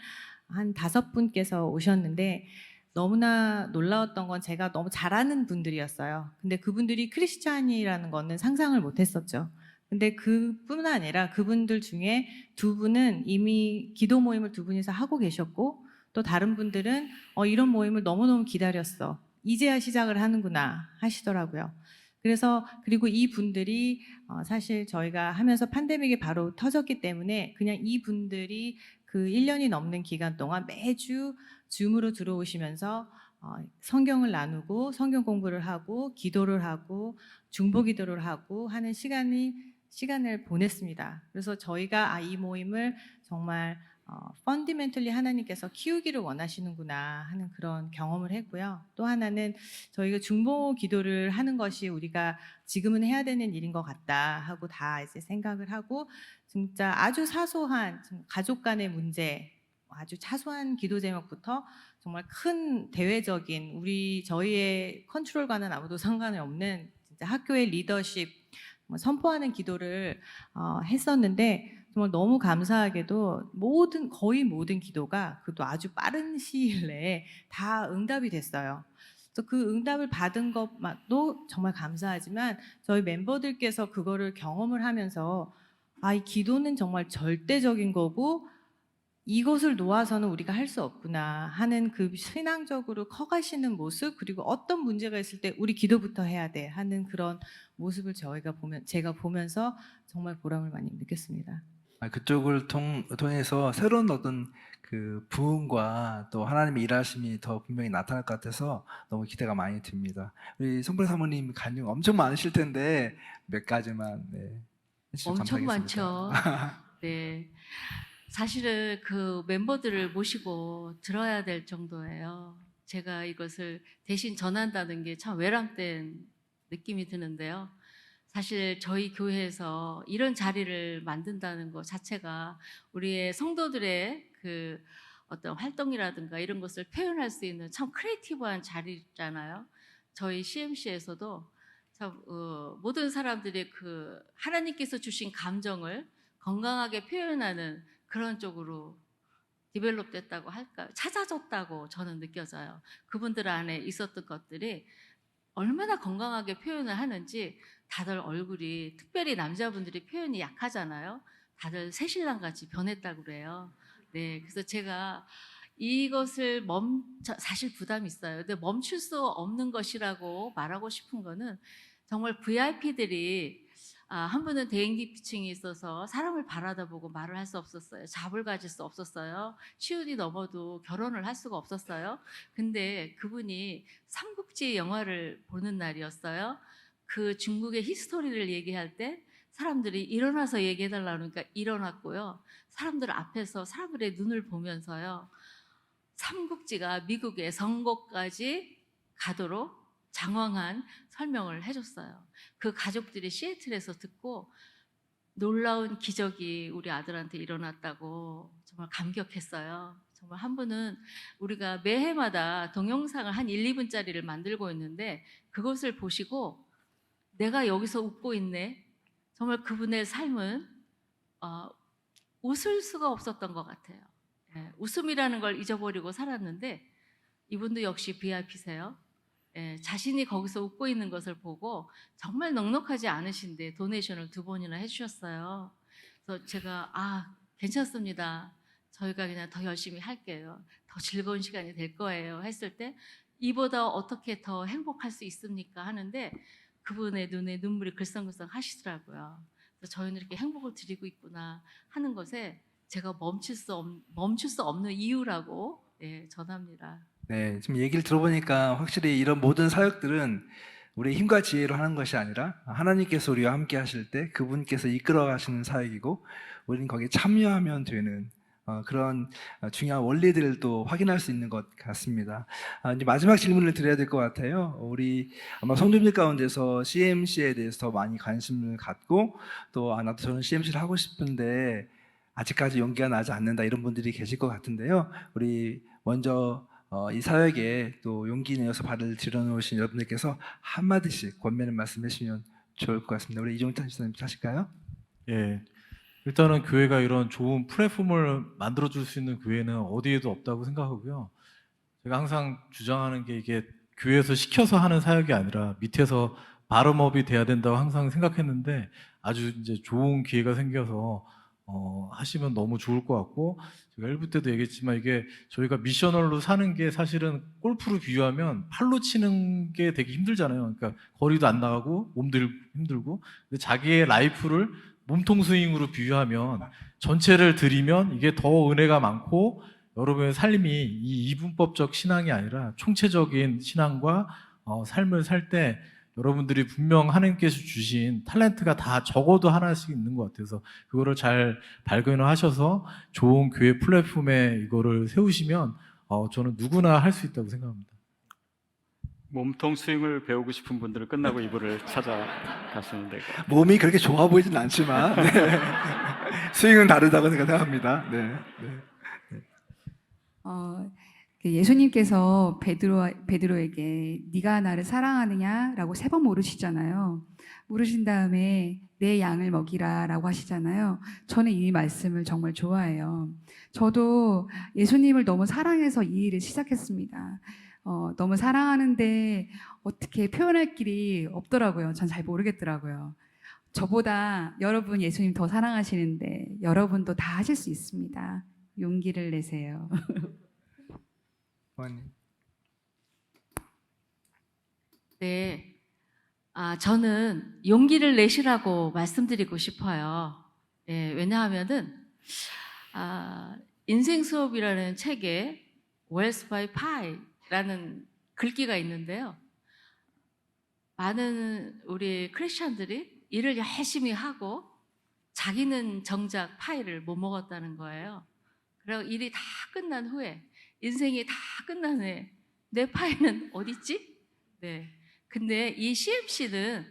한 5분께서 오셨는데 너무나 놀라웠던 건 제가 너무 잘하는 분들이었어요. 근데 그분들이 크리스찬이라는 거는 상상을 못 했었죠. 근데 그뿐 아니라 그분들 중에 2분은 이미 기도 모임을 2분이서 하고 계셨고, 또 다른 분들은 이런 모임을 너무너무 기다렸어. 이제야 시작을 하는구나 하시더라고요. 그리고 이 분들이 사실 저희가 하면서 팬데믹이 바로 터졌기 때문에 그냥 이 분들이 그 1년이 넘는 기간 동안 매주 줌으로 들어오시면서 성경을 나누고 성경 공부를 하고 기도를 하고 중보 기도를 하고 하는 시간을 보냈습니다. 그래서 저희가 이 모임을 정말 펀디멘털리 하나님께서 키우기를 원하시는구나 하는 그런 경험을 했고요. 또 하나는 저희가 중보 기도를 하는 것이 우리가 지금은 해야 되는 일인 것 같다 하고 다 이제 생각을 하고, 진짜 아주 사소한 가족 간의 문제, 아주 사소한 기도 제목부터 정말 큰 대외적인 저희의 컨트롤과는 아무도 상관이 없는 진짜 학교의 리더십 선포하는 기도를 했었는데, 정말 너무 감사하게도 거의 모든 기도가 그것도 아주 빠른 시일 내에 다 응답이 됐어요. 그래서 그 응답을 받은 것도 정말 감사하지만 저희 멤버들께서 그거를 경험을 하면서 이 기도는 정말 절대적인 거고 이것을 놓아서는 우리가 할 수 없구나 하는 그 신앙적으로 커가시는 모습, 그리고 어떤 문제가 있을 때 우리 기도부터 해야 돼 하는 그런 모습을 제가 보면서 정말 보람을 많이 느꼈습니다. 그쪽을 통해서 새로운 어떤 그 부흥과 또 하나님의 일하심이 더 분명히 나타날 것 같아서 너무 기대가 많이 됩니다. 우리 송별 사모님 간증 엄청 많으실 텐데 몇 가지만 해주시면 엄청 감사하겠습니다. 많죠. 네. 사실은 그 멤버들을 모시고 들어야 될 정도예요. 제가 이것을 대신 전한다는 게 참 외람된 느낌이 드는데요. 사실 저희 교회에서 이런 자리를 만든다는 것 자체가 우리의 성도들의 그 어떤 활동이라든가 이런 것을 표현할 수 있는 참 크리에이티브한 자리잖아요. 저희 CMC에서도 참 모든 사람들이 그 하나님께서 주신 감정을 건강하게 표현하는 그런 쪽으로 디벨롭 됐다고 할까요? 찾아졌다고 저는 느껴져요. 그분들 안에 있었던 것들이 얼마나 건강하게 표현을 하는지, 다들 얼굴이, 특별히 남자분들이 표현이 약하잖아요. 다들 새신랑같이 변했다고 그래요. 네, 그래서 제가 이것을 사실 부담이 있어요. 근데 멈출 수 없는 것이라고 말하고 싶은 거는, 정말 VIP들이 한 분은 대인기피증이 있어서 사람을 바라다보고 말을 할 수 없었어요. 잡을 가질 수 없었어요. COD 넘어도 결혼을 할 수가 없었어요. 근데 그분이 삼국지 영화를 보는 날이었어요. 그 중국의 히스토리를 얘기할 때 사람들이 일어나서 얘기해달라고 하니까 일어났고요. 사람들 앞에서 사람들의 눈을 보면서요, 삼국지가 미국의 선거까지 가도록 장황한 설명을 해줬어요. 그 가족들이 시애틀에서 듣고 놀라운 기적이 우리 아들한테 일어났다고 정말 감격했어요. 정말 한 분은 우리가 매해마다 동영상을 한 1, 2분짜리를 만들고 있는데 그것을 보시고 내가 여기서 웃고 있네. 정말 그분의 삶은 웃을 수가 없었던 것 같아요. 웃음이라는 걸 잊어버리고 살았는데 이분도 역시 VIP세요. 자신이 거기서 웃고 있는 것을 보고 정말 넉넉하지 않으신데 도네이션을 2번이나 해주셨어요. 그래서 제가 괜찮습니다. 저희가 그냥 더 열심히 할게요. 더 즐거운 시간이 될 거예요. 했을 때 이보다 어떻게 더 행복할 수 있습니까? 하는데 그분의 눈에 눈물이 글썽글썽 하시더라고요. 그래서 저희는 이렇게 행복을 드리고 있구나 하는 것에 제가 멈출 수 없는 이유라고 전합니다. 네, 지금 얘기를 들어보니까 확실히 이런 모든 사역들은 우리의 힘과 지혜로 하는 것이 아니라 하나님께서 우리와 함께 하실 때 그분께서 이끌어 가시는 사역이고 우리는 거기에 참여하면 되는 그런 중요한 원리들을 또 확인할 수 있는 것 같습니다. 이제 마지막 질문을 드려야 될 것 같아요. 우리 아마 성도님들 가운데서 CMC에 대해서 더 많이 관심을 갖고 또 나도 저는 CMC를 하고 싶은데 아직까지 용기가 나지 않는다 이런 분들이 계실 것 같은데요. 우리 먼저 이 사역에 또 용기 내어서 발을 들여놓으신 여러분들께서 한마디씩 권면의 말씀해 주시면 좋을 것 같습니다. 우리 이종찬 집사님 하실까요? 예. 일단은 교회가 이런 좋은 플랫폼을 만들어 줄 수 있는 교회는 어디에도 없다고 생각하고요. 제가 항상 주장하는 게 이게 교회에서 시켜서 하는 사역이 아니라 밑에서 바텀업이 돼야 된다고 항상 생각했는데 아주 이제 좋은 기회가 생겨서 하시면 너무 좋을 것 같고, 제가 1부 때도 얘기했지만 이게 저희가 미셔널로 사는 게 사실은 골프로 비유하면 팔로 치는 게 되게 힘들잖아요. 그러니까 거리도 안 나가고 몸도 힘들고, 근데 자기의 라이프를 몸통 스윙으로 비유하면 전체를 들이면 이게 더 은혜가 많고 여러분의 삶이 이 이분법적 신앙이 아니라 총체적인 신앙과 삶을 살 때 여러분들이 분명 하나님께서 주신 탤런트가 다 적어도 하나씩 있는 것 같아서 그거를 잘 발견을 하셔서 좋은 교회 플랫폼에 이거를 세우시면 저는 누구나 할 수 있다고 생각합니다. 몸통 스윙을 배우고 싶은 분들은 끝나고 이분을 찾아가시면 될 것 같아요. 몸이 그렇게 좋아 보이진 않지만 네. 스윙은 다르다고 생각합니다. 네. 네. 그 예수님께서 베드로에게 네가 나를 사랑하느냐라고 3번 물으시잖아요. 물으신 다음에 내 양을 먹이라라고 하시잖아요. 저는 이 말씀을 정말 좋아해요. 저도 예수님을 너무 사랑해서 이 일을 시작했습니다. 너무 사랑하는데 어떻게 표현할 길이 없더라고요. 전 잘 모르겠더라고요. 저보다 여러분 예수님 더 사랑하시는데 여러분도 다 하실 수 있습니다. 용기를 내세요. 원님. 네. 저는 용기를 내시라고 말씀드리고 싶어요. 예, 왜냐하면은, 인생 수업이라는 책에 Wealth by Pi라는 글귀가 있는데요. 많은 우리 크리스천들이 일을 열심히 하고 자기는 정작 파이를 못 먹었다는 거예요. 그리고 일이 다 끝난 후에, 인생이 다 끝난 후에 내 파이는 어디 있지? 네. 근데 이 CMC는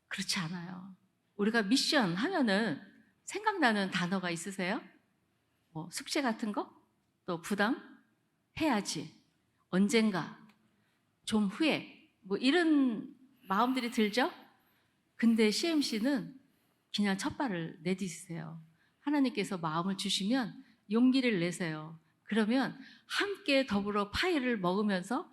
그렇지 않아요. 우리가 미션 하면은 생각나는 단어가 있으세요? 뭐 숙제 같은 거? 또 부담? 해야지. 언젠가. 좀 후에. 뭐 이런 마음들이 들죠? 근데 CMC는 그냥 첫 발을 내디디세요. 하나님께서 마음을 주시면 용기를 내세요. 그러면 함께 더불어 파이를 먹으면서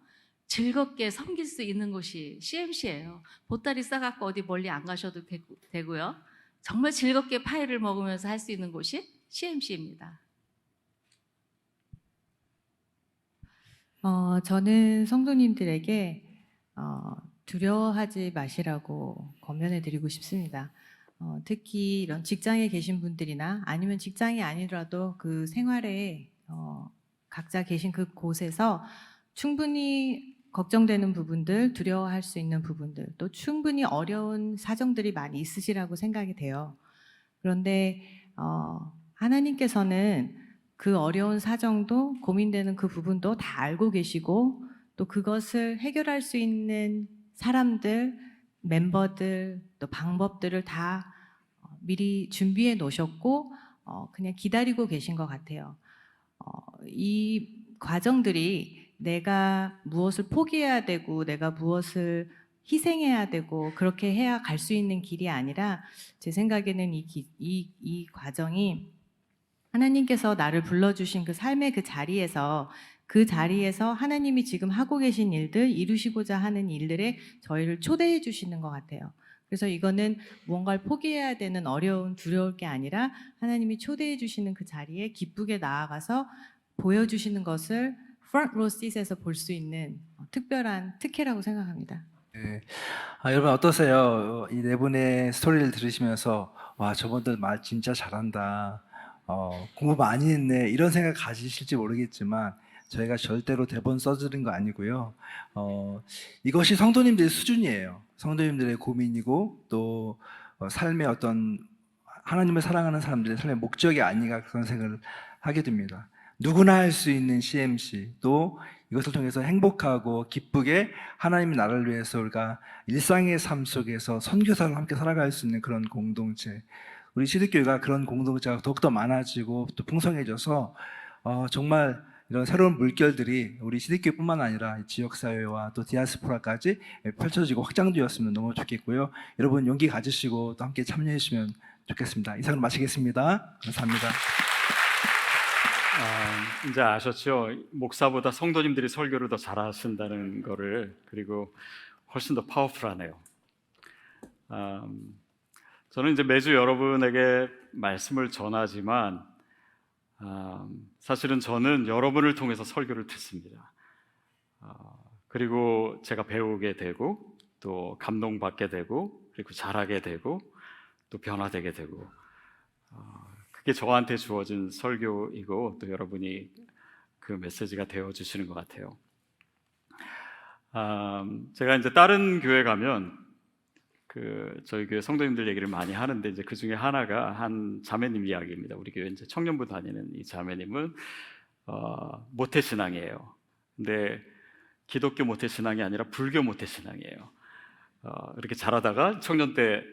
즐겁게 섬길 수 있는 곳이 CMC예요. 보따리 싸갖고 어디 멀리 안 가셔도 되고요. 정말 즐겁게 파이를 먹으면서 할 수 있는 곳이 CMC입니다. 저는 성도님들에게 두려워하지 마시라고 권면해 드리고 싶습니다. 특히 이런 직장에 계신 분들이나 아니면 직장이 아니더라도 그 생활에 각자 계신 그 곳에서 충분히 걱정되는 부분들, 두려워할 수 있는 부분들, 또 충분히 어려운 사정들이 많이 있으시라고 생각이 돼요. 그런데 하나님께서는 그 어려운 사정도 고민되는 그 부분도 다 알고 계시고 또 그것을 해결할 수 있는 사람들, 멤버들, 또 방법들을 다 미리 준비해 놓으셨고 그냥 기다리고 계신 것 같아요. 이 과정들이 내가 무엇을 포기해야 되고 내가 무엇을 희생해야 되고 그렇게 해야 갈 수 있는 길이 아니라 제 생각에는 이 과정이 하나님께서 나를 불러주신 그 삶의 그 자리에서 하나님이 지금 하고 계신 일들, 이루시고자 하는 일들에 저희를 초대해 주시는 것 같아요. 그래서 이거는 무언가를 포기해야 되는 어려운, 두려울 게 아니라 하나님이 초대해 주시는 그 자리에 기쁘게 나아가서 보여주시는 것을 프런트 로 시트에서 볼 수 있는 특별한 특혜라고 생각합니다. 네. 여러분 어떠세요? 이 네 분의 스토리를 들으시면서 와 저분들 말 진짜 잘한다. 공부 많이 했네 이런 생각 가지실지 모르겠지만 저희가 절대로 대본 써드린 거 아니고요. 이것이 성도님들의 수준이에요. 성도님들의 고민이고 또 삶의 어떤 하나님을 사랑하는 사람들의 삶의 목적이 아닌가 그런 생각을 하게 됩니다. 누구나 할 수 있는 CMC, 또 이것을 통해서 행복하고 기쁘게 하나님의 나라를 위해서 우리가 일상의 삶 속에서 선교사를 함께 살아갈 수 있는 그런 공동체, 우리 시립교회가 그런 공동체가 더욱더 많아지고 또 풍성해져서 정말 이런 새로운 물결들이 우리 시립교회뿐만 아니라 지역사회와 또 디아스포라까지 펼쳐지고 확장되었으면 너무 좋겠고요. 여러분 용기 가지시고 또 함께 참여해 주시면 좋겠습니다. 이상으로 마치겠습니다. 감사합니다. 이제 아셨죠? 목사보다 성도님들이 설교를 더 잘하신다는 거를, 그리고 훨씬 더 파워풀하네요. 저는 이제 매주 여러분에게 말씀을 전하지만 사실은 저는 여러분을 통해서 설교를 듣습니다. 그리고 제가 배우게 되고 또 감동받게 되고 그리고 잘하게 되고 또 변화되게 되고 그게 저한테 주어진 설교이고 또 여러분이 그 메시지가 되어주시는 것 같아요. 제가 이제 다른 교회 가면 저희 교회 성도님들 얘기를 많이 하는데 이제 그 중에 하나가 한 자매님 이야기입니다. 우리 교회 이제 청년부 다니는 이 자매님은 모태신앙이에요. 근데 기독교 모태신앙이 아니라 불교 모태신앙이에요. 이렇게 자라다가 청년 때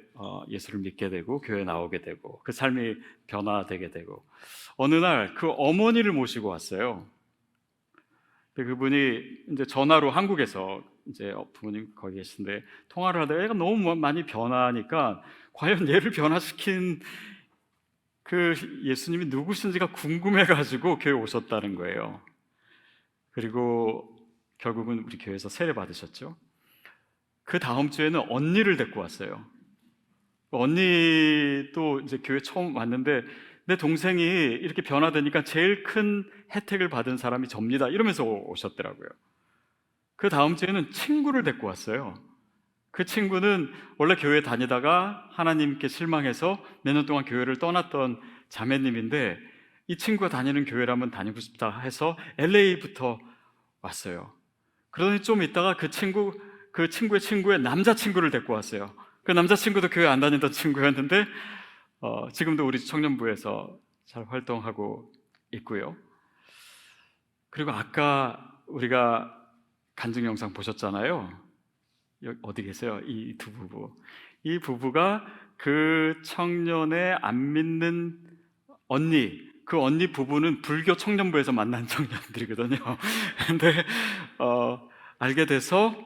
예수를 믿게 되고 교회 나오게 되고 그 삶이 변화되게 되고 어느 날 그 어머니를 모시고 왔어요. 근데 그분이 이제 전화로 한국에서 이제 부모님 거기 계신데 통화를 하다가 얘가 너무 많이 변하니까 과연 얘를 변화시킨 그 예수님이 누구신지가 궁금해가지고 교회 오셨다는 거예요. 그리고 결국은 우리 교회에서 세례 받으셨죠. 그 다음 주에는 언니를 데리고 왔어요. 언니도 이제 교회 처음 왔는데 내 동생이 이렇게 변화되니까 제일 큰 혜택을 받은 사람이 접니다. 이러면서 오셨더라고요. 그 다음 주에는 친구를 데리고 왔어요. 그 친구는 원래 교회 다니다가 하나님께 실망해서 몇 년 동안 교회를 떠났던 자매님인데 이 친구가 다니는 교회라면 다니고 싶다 해서 LA부터 왔어요. 그러더니 좀 있다가 그 친구의 친구의 남자친구를 데리고 왔어요. 그 남자친구도 교회 안 다니던 친구였는데 지금도 우리 청년부에서 잘 활동하고 있고요. 그리고 아까 우리가 간증 영상 보셨잖아요. 여기 어디 계세요? 이 두 부부. 이 부부가 그 청년의 안 믿는 언니, 그 언니 부부는 불교 청년부에서 만난 청년들이거든요. 근데 알게 돼서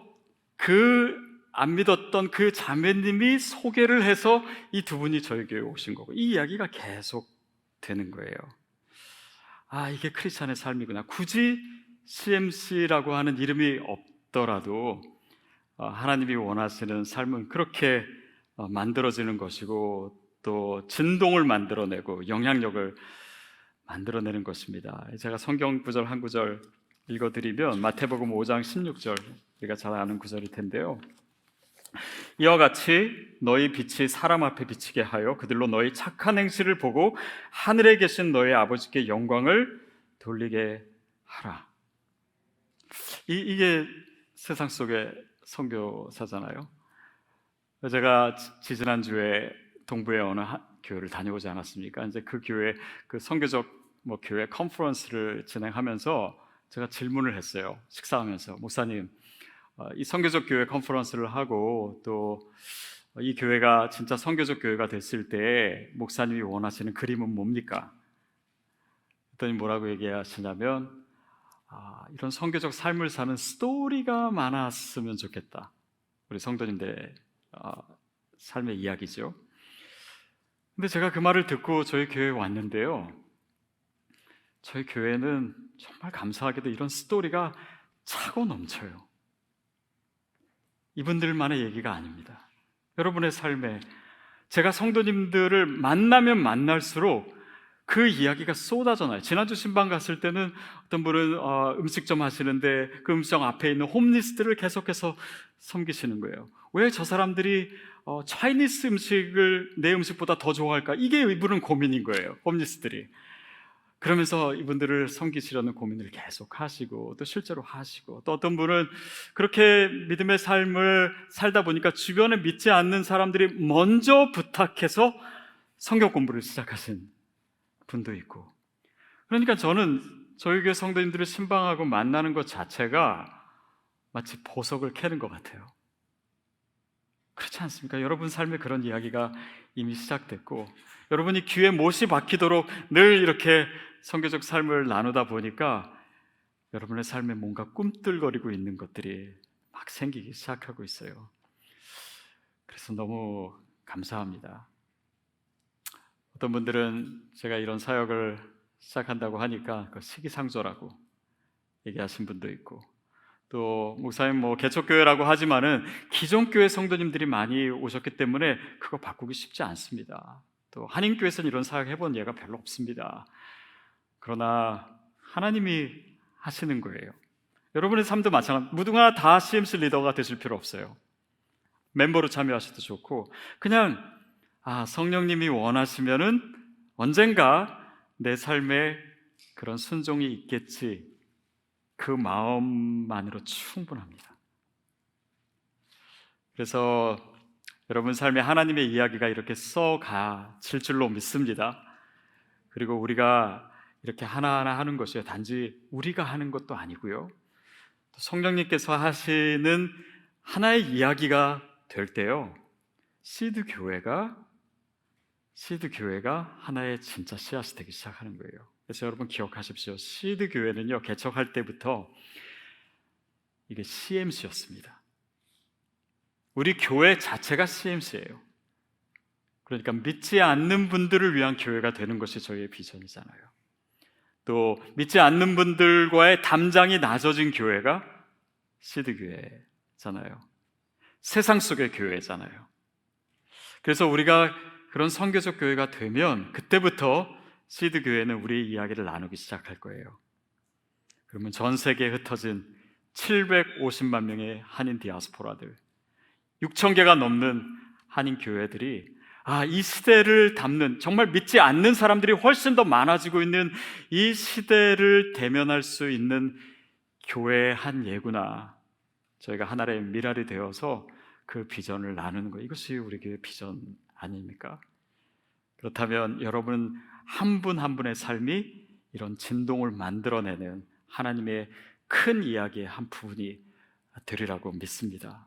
그 안 믿었던 그 자매님이 소개를 해서 이 두 분이 저희 교회에 오신 거고 이 이야기가 계속 되는 거예요. 이게 크리스찬의 삶이구나. 굳이 CMC라고 하는 이름이 없더라도 하나님이 원하시는 삶은 그렇게 만들어지는 것이고 또 진동을 만들어내고 영향력을 만들어내는 것입니다. 제가 성경 구절 한 구절 읽어드리면 마태복음 5장 16절, 우리가 잘 아는 구절일 텐데요. 이와 같이 너희 빛이 사람 앞에 비치게 하여 그들로 너희 착한 행실을 보고 하늘에 계신 너희 아버지께 영광을 돌리게 하라. 이게 세상 속의 선교사잖아요. 제가 지지난주에 동부의 어느 교회를 다녀오지 않았습니까? 이제 그 교회 그 선교적 교회 컨퍼런스를 진행하면서 제가 질문을 했어요. 식사하면서 목사님, 이 선교적 교회 컨퍼런스를 하고 또 이 교회가 진짜 선교적 교회가 됐을 때 목사님이 원하시는 그림은 뭡니까? 그랬더니 뭐라고 얘기하시냐면 이런 선교적 삶을 사는 스토리가 많았으면 좋겠다. 우리 성도님들의 삶의 이야기죠. 근데 제가 그 말을 듣고 저희 교회에 왔는데요. 저희 교회는 정말 감사하게도 이런 스토리가 차고 넘쳐요. 이분들만의 얘기가 아닙니다. 여러분의 삶에 제가 성도님들을 만나면 만날수록 그 이야기가 쏟아져나요. 지난주 신방 갔을 때는 어떤 분은 음식점 하시는데 그 음식점 앞에 있는 홈리스들을 계속해서 섬기시는 거예요. 왜 저 사람들이 차이니스 음식을 내 음식보다 더 좋아할까? 이게 이분은 고민인 거예요. 홈리스들이. 그러면서 이분들을 섬기시려는 고민을 계속 하시고 또 실제로 하시고, 또 어떤 분은 그렇게 믿음의 삶을 살다 보니까 주변에 믿지 않는 사람들이 먼저 부탁해서 성경 공부를 시작하신 분도 있고. 그러니까 저는 저희 교회 성도님들을 신방하고 만나는 것 자체가 마치 보석을 캐는 것 같아요. 그렇지 않습니까? 여러분 삶에 그런 이야기가 이미 시작됐고, 여러분이 귀에 못이 박히도록 늘 이렇게 선교적 삶을 나누다 보니까 여러분의 삶에 뭔가 꿈틀거리고 있는 것들이 막 생기기 시작하고 있어요. 그래서 너무 감사합니다. 어떤 분들은 제가 이런 사역을 시작한다고 하니까 그 시기상조라고 얘기하신 분도 있고, 또 목사님 뭐 개척교회라고 하지만은 기존 교회 성도님들이 많이 오셨기 때문에 그거 바꾸기 쉽지 않습니다. 또 한인교회에서는 이런 사역 해본 예가 별로 없습니다. 그러나 하나님이 하시는 거예요. 여러분의 삶도 마찬가지. 누구나 다 CMC 리더가 되실 필요 없어요. 멤버로 참여하셔도 좋고, 그냥 성령님이 원하시면은 언젠가 내 삶에 그런 순종이 있겠지, 그 마음만으로 충분합니다. 그래서 여러분 삶에 하나님의 이야기가 이렇게 써가질 줄로 믿습니다. 그리고 우리가 이렇게 하나하나 하는 것이 단지 우리가 하는 것도 아니고요, 성령님께서 하시는 하나의 이야기가 될 때요, 시드 교회가 하나의 진짜 씨앗이 되기 시작하는 거예요. 그래서 여러분 기억하십시오. 시드 교회는요, 개척할 때부터 이게 CMC였습니다. 우리 교회 자체가 CMC예요. 그러니까 믿지 않는 분들을 위한 교회가 되는 것이 저희의 비전이잖아요. 또 믿지 않는 분들과의 담장이 낮아진 교회가 시드 교회잖아요. 세상 속의 교회잖아요. 그래서 우리가 그런 선교적 교회가 되면 그때부터 시드 교회는 우리의 이야기를 나누기 시작할 거예요. 그러면 전 세계에 흩어진 750만 명의 한인 디아스포라들, 6천 개가 넘는 한인 교회들이 이 시대를 담는, 정말 믿지 않는 사람들이 훨씬 더 많아지고 있는 이 시대를 대면할 수 있는 교회의 한 예구나, 저희가 하나의 미랄이 되어서 그 비전을 나누는 거, 이것이 우리 교회 비전 아닙니까? 그렇다면 여러분 한 분 한 분의 삶이 이런 진동을 만들어내는 하나님의 큰 이야기의 한 부분이 되리라고 믿습니다.